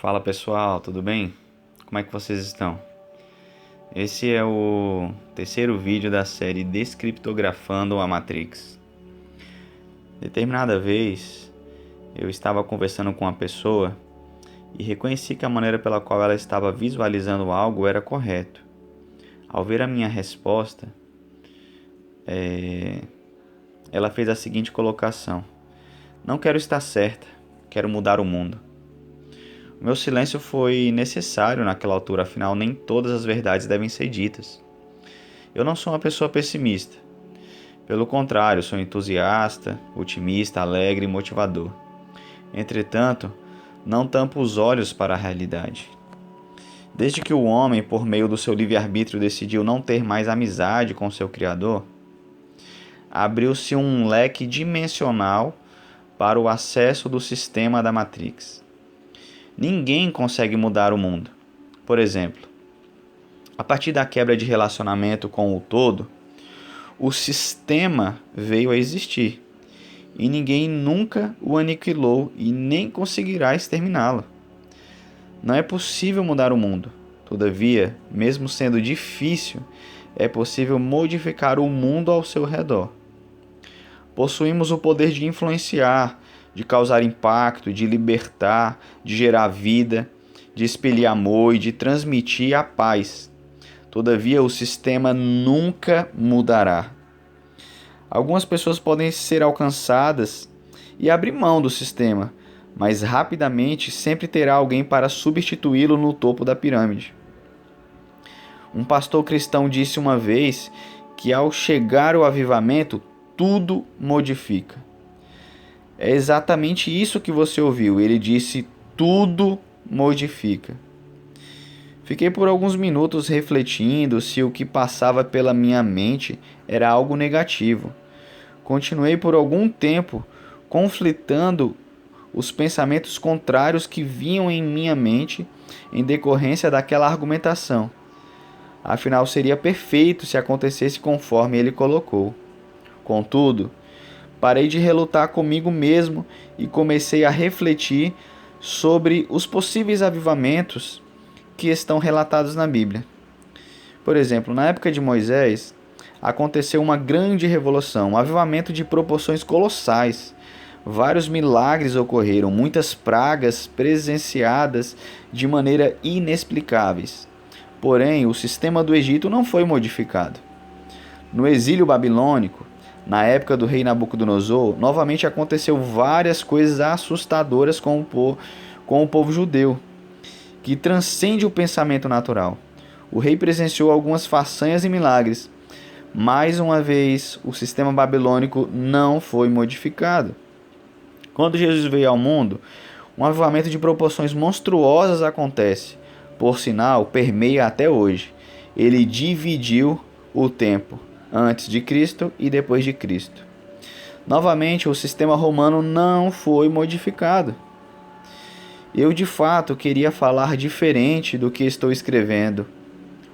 Fala pessoal, tudo bem? Como é que vocês estão? Esse é o terceiro vídeo da série Descriptografando a Matrix. Determinada vez, eu estava conversando com uma pessoa e reconheci que a maneira pela qual ela estava visualizando algo era correto. Ao ver a minha resposta, ela fez a seguinte colocação: não quero estar certa, quero mudar o mundo. O meu silêncio foi necessário naquela altura, afinal nem todas as verdades devem ser ditas. Eu não sou uma pessoa pessimista. Pelo contrário, sou entusiasta, otimista, alegre e motivador. Entretanto, não tampo os olhos para a realidade. Desde que o homem, por meio do seu livre-arbítrio, decidiu não ter mais amizade com seu Criador, abriu-se um leque dimensional para o acesso do sistema da Matrix. Ninguém consegue mudar o mundo. Por exemplo, a partir da quebra de relacionamento com o todo, o sistema veio a existir e ninguém nunca o aniquilou e nem conseguirá exterminá-lo. Não é possível mudar o mundo. Todavia, mesmo sendo difícil, é possível modificar o mundo ao seu redor. Possuímos o poder de influenciar, de causar impacto, de libertar, de gerar vida, de expelir amor e de transmitir a paz. Todavia, o sistema nunca mudará. Algumas pessoas podem ser alcançadas e abrir mão do sistema, mas rapidamente sempre terá alguém para substituí-lo no topo da pirâmide. Um pastor cristão disse uma vez que ao chegar o avivamento, tudo modifica. É exatamente isso que você ouviu. Ele disse: tudo modifica. Fiquei por alguns minutos refletindo se o que passava pela minha mente era algo negativo. Continuei por algum tempo conflitando os pensamentos contrários que vinham em minha mente em decorrência daquela argumentação. Afinal, seria perfeito se acontecesse conforme ele colocou. Contudo, parei de relutar comigo mesmo e comecei a refletir sobre os possíveis avivamentos que estão relatados na Bíblia. Por exemplo, na época de Moisés, aconteceu uma grande revolução, um avivamento de proporções colossais. Vários milagres ocorreram, muitas pragas presenciadas de maneira inexplicáveis. Porém, o sistema do Egito não foi modificado. No exílio babilônico, na época do rei Nabucodonosor, novamente aconteceu várias coisas assustadoras com o povo judeu, que transcende o pensamento natural. O rei presenciou algumas façanhas e milagres. Mais uma vez, o sistema babilônico não foi modificado. Quando Jesus veio ao mundo, um avivamento de proporções monstruosas acontece. Por sinal, permeia até hoje. Ele dividiu o tempo antes de Cristo e depois de Cristo. Novamente, o sistema romano não foi modificado. Eu, de fato, queria falar diferente do que estou escrevendo,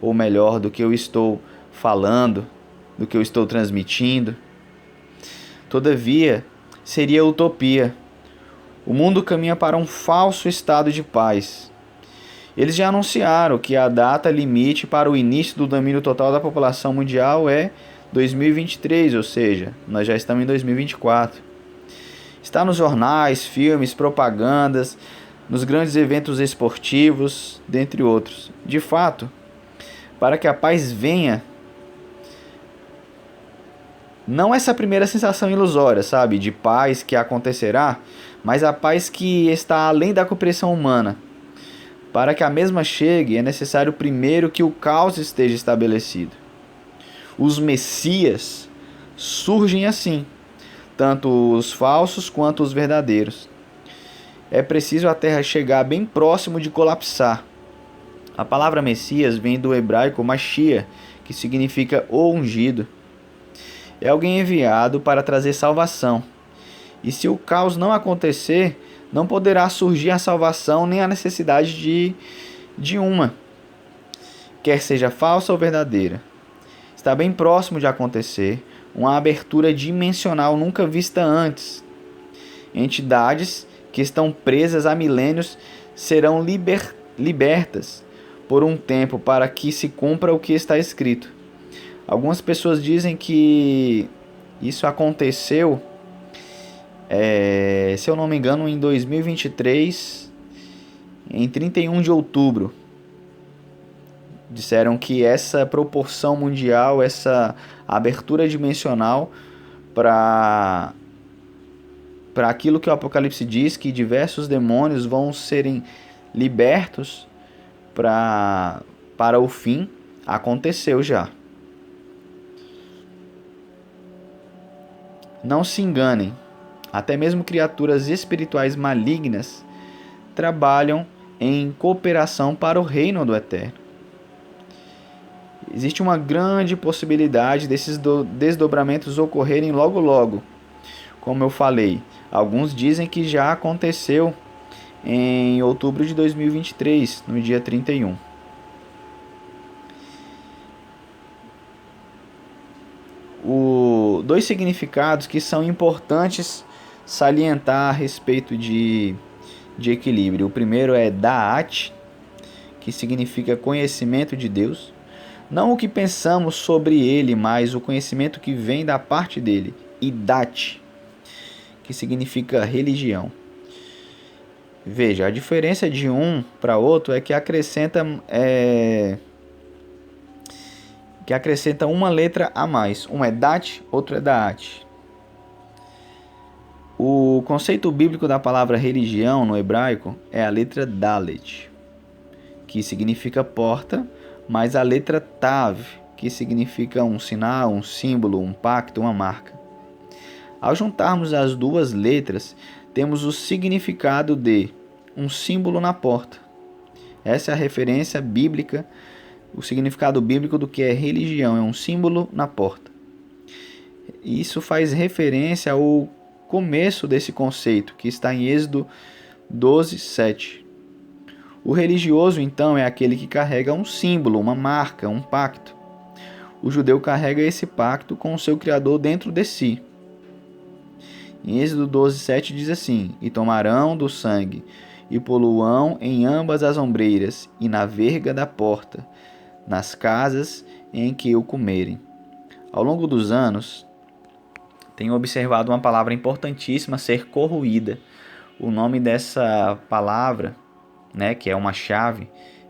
ou melhor, do que eu estou falando, do que eu estou transmitindo. Todavia, seria utopia. O mundo caminha para um falso estado de paz. Eles já anunciaram que a data limite para o início do domínio total da população mundial é 2023, ou seja, nós já estamos em 2024. Está nos jornais, filmes, propagandas, nos grandes eventos esportivos, dentre outros. De fato, para que a paz venha, não essa primeira sensação ilusória, sabe, de paz que acontecerá, mas a paz que está além da compreensão humana. Para que a mesma chegue, é necessário primeiro que o caos esteja estabelecido. Os messias surgem assim, tanto os falsos quanto os verdadeiros. É preciso a terra chegar bem próximo de colapsar. A palavra Messias vem do hebraico Mashiach, que significa o ungido. É alguém enviado para trazer salvação. E se o caos não acontecer, não poderá surgir a salvação nem a necessidade de uma, quer seja falsa ou verdadeira. Está bem próximo de acontecer uma abertura dimensional nunca vista antes. Entidades que estão presas há milênios serão libertas por um tempo para que se cumpra o que está escrito. Algumas pessoas dizem que isso aconteceu, se eu não me engano, em 2023, em 31 de outubro. Disseram que essa proporção mundial, essa abertura dimensional para aquilo que o Apocalipse diz, que diversos demônios vão serem libertos para o fim, aconteceu já. Não se enganem, até mesmo criaturas espirituais malignas trabalham em cooperação para o reino do Eterno. Existe uma grande possibilidade desses desdobramentos ocorrerem logo logo. Como eu falei, alguns dizem que já aconteceu em outubro de 2023, no dia 31. Dois significados que são importantes salientar a respeito de equilíbrio. O primeiro é Da'at, que significa conhecimento de Deus. Não o que pensamos sobre ele, mas o conhecimento que vem da parte dele. E Dat, que significa religião. Veja, a diferença de um para outro é que acrescenta uma letra a mais. Um é Dat, outro é Daat. O conceito bíblico da palavra religião no hebraico é a letra Dalet, que significa porta, mais a letra Tav, que significa um sinal, um símbolo, um pacto, uma marca. Ao juntarmos as duas letras, temos o significado de um símbolo na porta. Essa é a referência bíblica, o significado bíblico do que é religião, é um símbolo na porta. Isso faz referência ao começo desse conceito, que está em Êxodo 12, 7. O religioso, então, é aquele que carrega um símbolo, uma marca, um pacto. O judeu carrega esse pacto com o seu Criador dentro de si. Em Êxodo 12, 7 diz assim: E tomarão do sangue, e poluão em ambas as ombreiras, e na verga da porta, nas casas em que o comerem. Ao longo dos anos, tenho observado uma palavra importantíssima ser corroída. O nome dessa palavra, que é uma chave,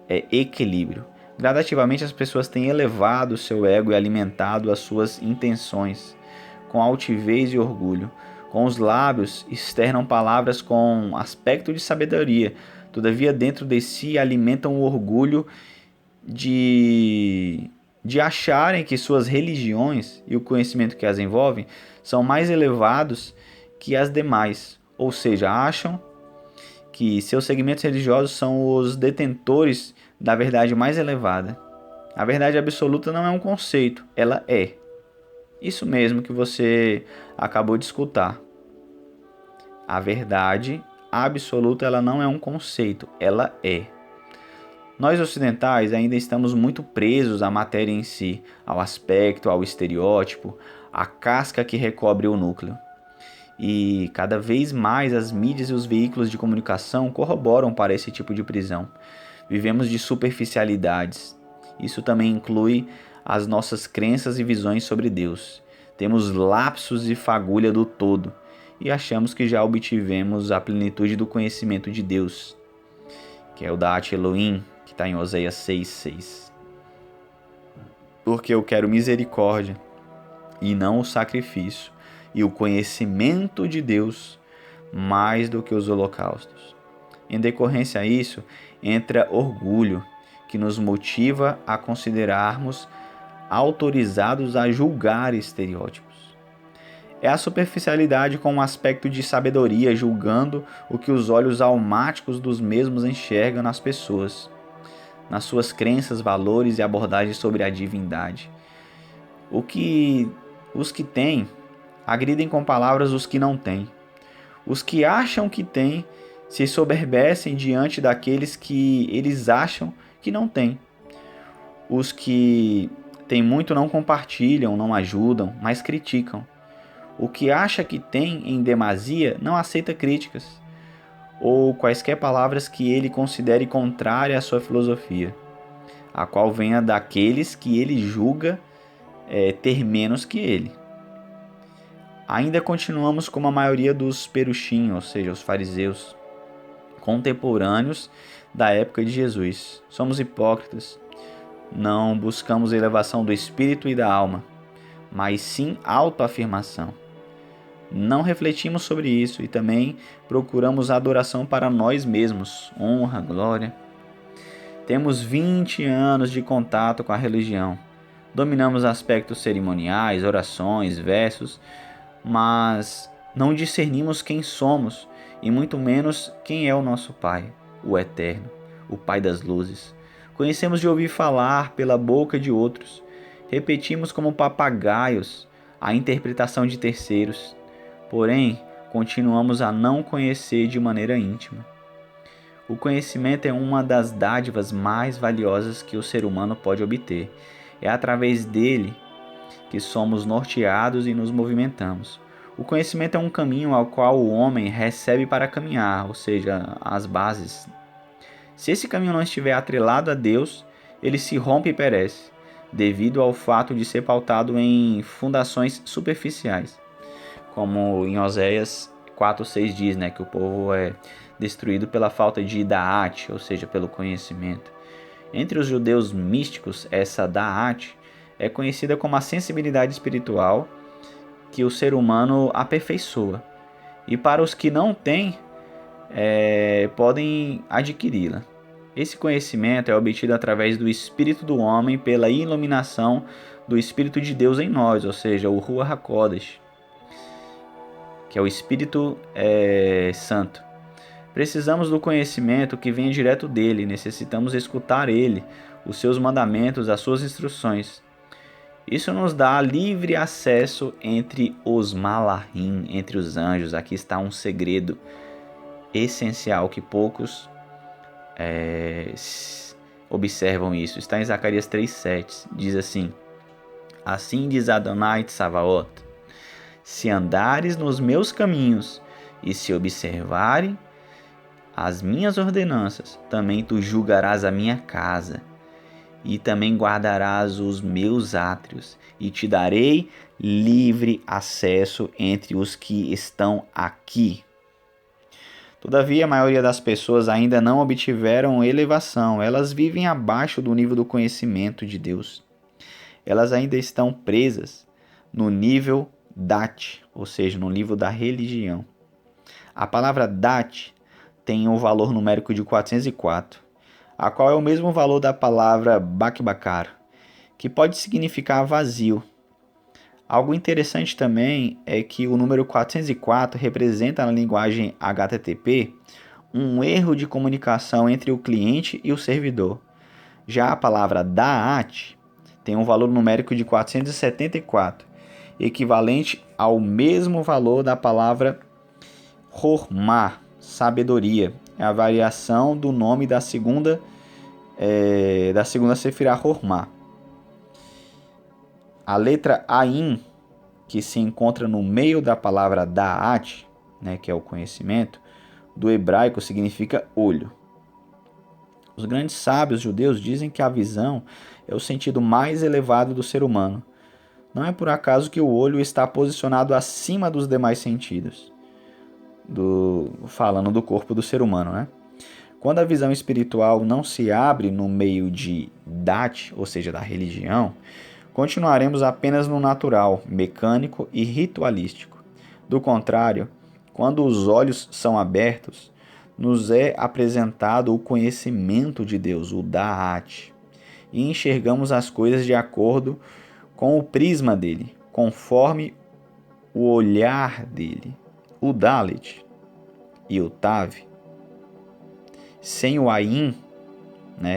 é equilíbrio. Gradativamente as pessoas têm elevado o seu ego e alimentado as suas intenções com altivez e orgulho. Com os lábios externam palavras com aspecto de sabedoria, todavia dentro de si alimentam o orgulho de acharem que suas religiões e o conhecimento que as envolvem são mais elevados que as demais, ou seja, acham que seus segmentos religiosos são os detentores da verdade mais elevada. A verdade absoluta não é um conceito, ela é. Isso mesmo que você acabou de escutar. A verdade absoluta ela não é um conceito, ela é. Nós ocidentais ainda estamos muito presos à matéria em si, ao aspecto, ao estereótipo, à casca que recobre o núcleo. E cada vez mais as mídias e os veículos de comunicação corroboram para esse tipo de prisão. Vivemos de superficialidades. Isso também inclui as nossas crenças e visões sobre Deus. Temos lapsos e fagulha do todo e achamos que já obtivemos a plenitude do conhecimento de Deus, que é o Da'at Elohim, que está em Oséias 6:6. Porque eu quero misericórdia e não o sacrifício, e o conhecimento de Deus mais do que os holocaustos. Em decorrência a isso, entra orgulho, que nos motiva a considerarmos autorizados a julgar estereótipos. É a superficialidade com um aspecto de sabedoria, julgando o que os olhos almáticos dos mesmos enxergam nas pessoas, nas suas crenças, valores e abordagens sobre a divindade. Os que têm agridem com palavras os que não têm. Os que acham que têm se soberbecem diante daqueles que eles acham que não têm. Os que têm muito não compartilham, não ajudam, mas criticam. O que acha que tem em demasia não aceita críticas. ou quaisquer palavras que ele considere contrárias à sua filosofia, a qual venha daqueles que ele julga ter menos que ele. Ainda continuamos como a maioria dos perushim, ou seja, os fariseus, contemporâneos da época de Jesus. Somos hipócritas, não buscamos elevação do espírito e da alma, mas sim autoafirmação. Não refletimos sobre isso e também procuramos adoração para nós mesmos, honra, glória. Temos 20 anos de contato com a religião. Dominamos aspectos cerimoniais, orações, versos, mas não discernimos quem somos e muito menos quem é o nosso Pai, o Eterno, o Pai das luzes. Conhecemos de ouvir falar pela boca de outros. Repetimos como papagaios a interpretação de terceiros. Porém, continuamos a não conhecer de maneira íntima. O conhecimento é uma das dádivas mais valiosas que o ser humano pode obter. É através dele que somos norteados e nos movimentamos. O conhecimento é um caminho ao qual o homem recebe para caminhar, ou seja, as bases. Se esse caminho não estiver atrelado a Deus, ele se rompe e perece, devido ao fato de ser pautado em fundações superficiais. Como em Oséias 4:6 diz, que o povo é destruído pela falta de da'at, ou seja, pelo conhecimento. Entre os judeus místicos, essa da'at é conhecida como a sensibilidade espiritual que o ser humano aperfeiçoa. E para os que não têm, podem adquiri-la. Esse conhecimento é obtido através do espírito do homem pela iluminação do Espírito de Deus em nós, ou seja, o Ruach HaKodesh, que é o Espírito Santo. Precisamos do conhecimento que vem direto dele, necessitamos escutar ele, os seus mandamentos, as suas instruções. Isso nos dá livre acesso entre os malahim, entre os anjos. Aqui está um segredo essencial que poucos observam isso. Está em Zacarias 3:7. Diz assim: Assim diz Adonai Tsavaot: Se andares nos meus caminhos e se observarem as minhas ordenanças, também tu julgarás a minha casa e também guardarás os meus átrios, e te darei livre acesso entre os que estão aqui. Todavia, a maioria das pessoas ainda não obtiveram elevação, elas vivem abaixo do nível do conhecimento de Deus. Elas ainda estão presas no nível dat, ou seja, no nível da religião. A palavra dat tem um valor numérico de 404. A qual é o mesmo valor da palavra bakbakar, que pode significar vazio. Algo interessante também é que o número 404 representa na linguagem HTTP um erro de comunicação entre o cliente e o servidor. Já a palavra da'at tem um valor numérico de 474, equivalente ao mesmo valor da palavra hormah, sabedoria. É a variação do nome da segunda Sefirah Hormah. A letra Ain, que se encontra no meio da palavra Da'at, que é o conhecimento, do hebraico significa olho. Os grandes sábios judeus dizem que a visão é o sentido mais elevado do ser humano. Não é por acaso que o olho está posicionado acima dos demais sentidos, falando do corpo do ser humano, Quando a visão espiritual não se abre no meio de dat, ou seja, da religião, continuaremos apenas no natural, mecânico e ritualístico. Do contrário, quando os olhos são abertos, nos é apresentado o conhecimento de Deus, o Da'at, e enxergamos as coisas de acordo com o prisma dele, conforme o olhar dele. O Dalet e o Tav, sem o Ain,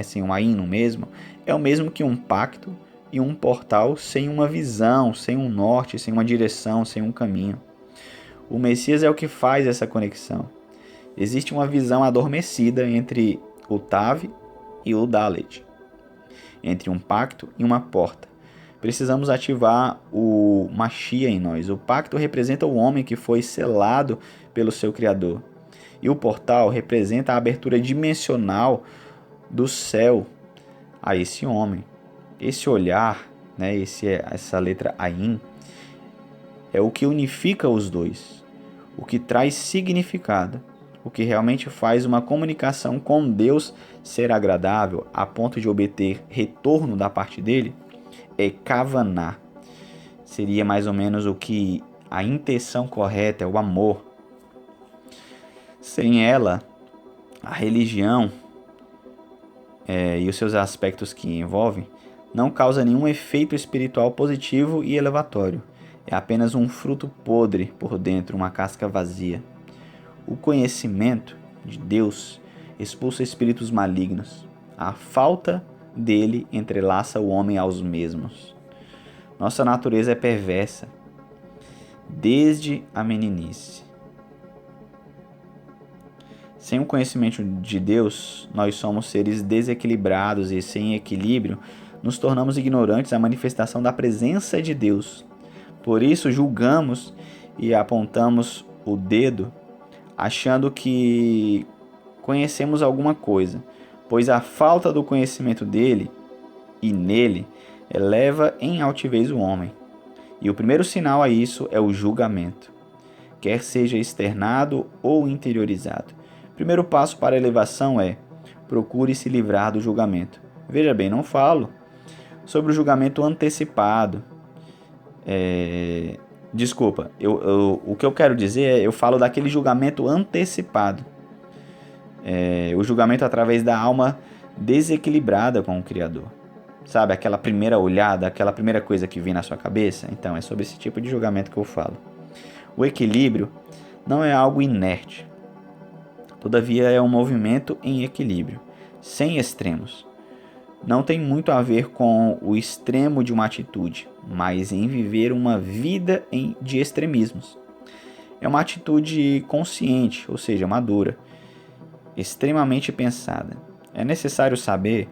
sem o Ain no mesmo, é o mesmo que um pacto e um portal sem uma visão, sem um norte, sem uma direção, sem um caminho. O Messias é o que faz essa conexão. Existe uma visão adormecida entre o Tav e o Dalet, entre um pacto e uma porta. Precisamos ativar o Mashiach em nós. O pacto representa o homem que foi selado pelo seu Criador. E o portal representa a abertura dimensional do céu a esse homem. Esse olhar, né, essa letra Ain, é o que unifica os dois, o que traz significado, o que realmente faz uma comunicação com Deus ser agradável a ponto de obter retorno da parte dele, é Kavaná. Seria mais ou menos o que a intenção correta é o amor. Sem ela, a religião e os seus aspectos que envolvem não causa nenhum efeito espiritual positivo e elevatório. É apenas um fruto podre por dentro, uma casca vazia. O conhecimento de Deus expulsa espíritos malignos. A falta dele entrelaça o homem aos mesmos. Nossa natureza é perversa desde a meninice. Sem o conhecimento de Deus, nós somos seres desequilibrados e sem equilíbrio, nos tornamos ignorantes da manifestação da presença de Deus. Por isso, julgamos e apontamos o dedo, achando que conhecemos alguma coisa, pois a falta do conhecimento dele e nele eleva em altivez o homem. E o primeiro sinal a isso é o julgamento, quer seja externado ou interiorizado. O primeiro passo para a elevação é: procure se livrar do julgamento. Veja bem, não falo sobre o julgamento antecipado. Desculpa, o que eu quero dizer é, eu falo daquele julgamento antecipado. O julgamento através da alma desequilibrada com o Criador. Sabe, aquela primeira olhada, aquela primeira coisa que vem na sua cabeça? Então, é sobre esse tipo de julgamento que eu falo. O equilíbrio não é algo inerte. Todavia, é um movimento em equilíbrio, sem extremos. Não tem muito a ver com o extremo de uma atitude, mas em viver uma vida de extremismos. É uma atitude consciente, ou seja, madura, extremamente pensada. É necessário saber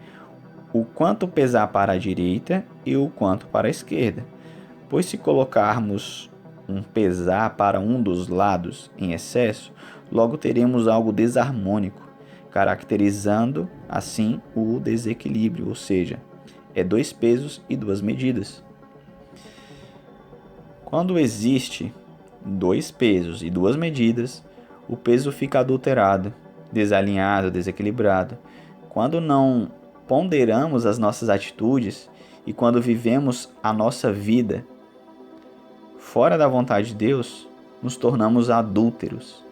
o quanto pesar para a direita e o quanto para a esquerda, pois se colocarmos um pesar para um dos lados em excesso, logo teremos algo desarmônico, caracterizando assim o desequilíbrio, ou seja, é 2 pesos e 2 medidas. Quando existe 2 pesos e 2 medidas, o peso fica adulterado, desalinhado, desequilibrado. Quando não ponderamos as nossas atitudes e quando vivemos a nossa vida fora da vontade de Deus, nos tornamos adúlteros.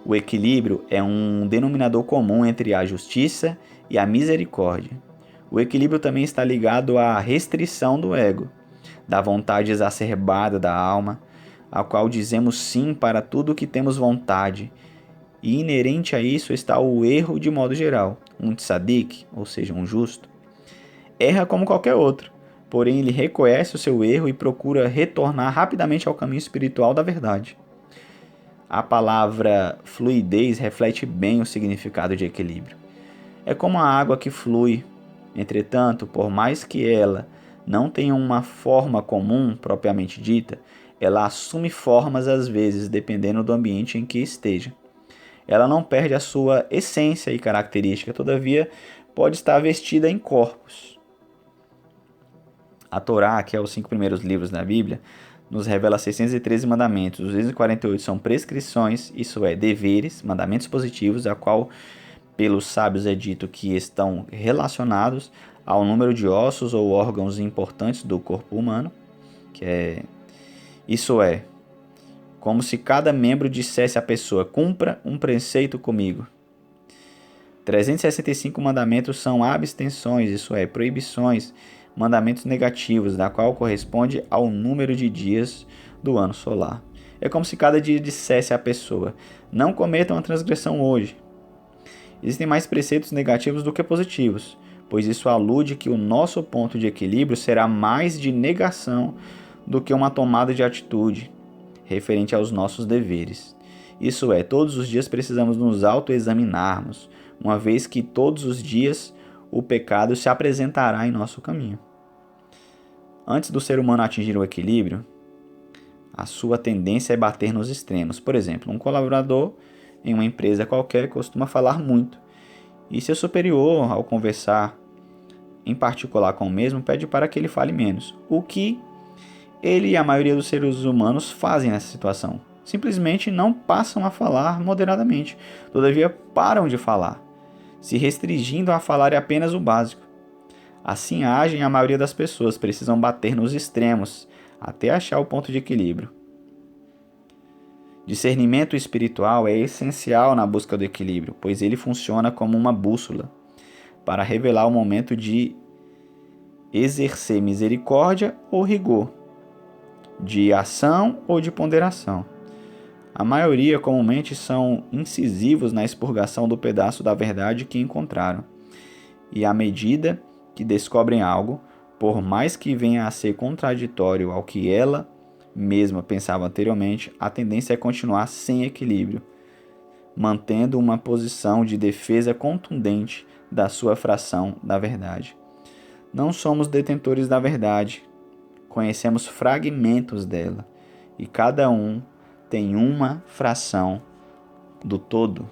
O equilíbrio é um denominador comum entre a justiça e a misericórdia. O equilíbrio também está ligado à restrição do ego, da vontade exacerbada da alma, a qual dizemos sim para tudo o que temos vontade. E inerente a isso está o erro de modo geral. Um tzadik, ou seja, um justo, erra como qualquer outro, porém ele reconhece o seu erro e procura retornar rapidamente ao caminho espiritual da verdade. A palavra fluidez reflete bem o significado de equilíbrio. É como a água que flui. Entretanto, por mais que ela não tenha uma forma comum propriamente dita, ela assume formas às vezes, dependendo do ambiente em que esteja. Ela não perde a sua essência e característica, todavia pode estar vestida em corpos. A Torá, que é os 5 primeiros livros da Bíblia, nos revela 613 mandamentos. Os 248 são prescrições, isso é, deveres, mandamentos positivos, a qual pelos sábios é dito que estão relacionados ao número de ossos ou órgãos importantes do corpo humano, isso é, como se cada membro dissesse à pessoa: cumpra um preceito comigo. 365 mandamentos são abstenções, isso é, proibições, mandamentos negativos, da qual corresponde ao número de dias do ano solar. É como se cada dia dissesse à pessoa: não cometa uma transgressão hoje. Existem mais preceitos negativos do que positivos, pois isso alude que o nosso ponto de equilíbrio será mais de negação do que uma tomada de atitude referente aos nossos deveres. Isso é, todos os dias precisamos nos autoexaminarmos, uma vez que todos os dias o pecado se apresentará em nosso caminho. Antes do ser humano atingir o equilíbrio, a sua tendência é bater nos extremos. Por exemplo, um colaborador em uma empresa qualquer costuma falar muito, e seu superior, ao conversar em particular com o mesmo, pede para que ele fale menos. O que ele e a maioria dos seres humanos fazem nessa situação? Simplesmente não passam a falar moderadamente, todavia param de falar, se restringindo a falar apenas o básico. Assim agem a maioria das pessoas, precisam bater nos extremos até achar o ponto de equilíbrio. Discernimento espiritual é essencial na busca do equilíbrio, pois ele funciona como uma bússola para revelar o momento de exercer misericórdia ou rigor, de ação ou de ponderação. A maioria comumente são incisivos na expurgação do pedaço da verdade que encontraram, e à medida que descobrem algo, por mais que venha a ser contraditório ao que ela mesma pensava anteriormente, a tendência é continuar sem equilíbrio, mantendo uma posição de defesa contundente da sua fração da verdade. Não somos detentores da verdade, conhecemos fragmentos dela, e cada um tem uma fração do todo.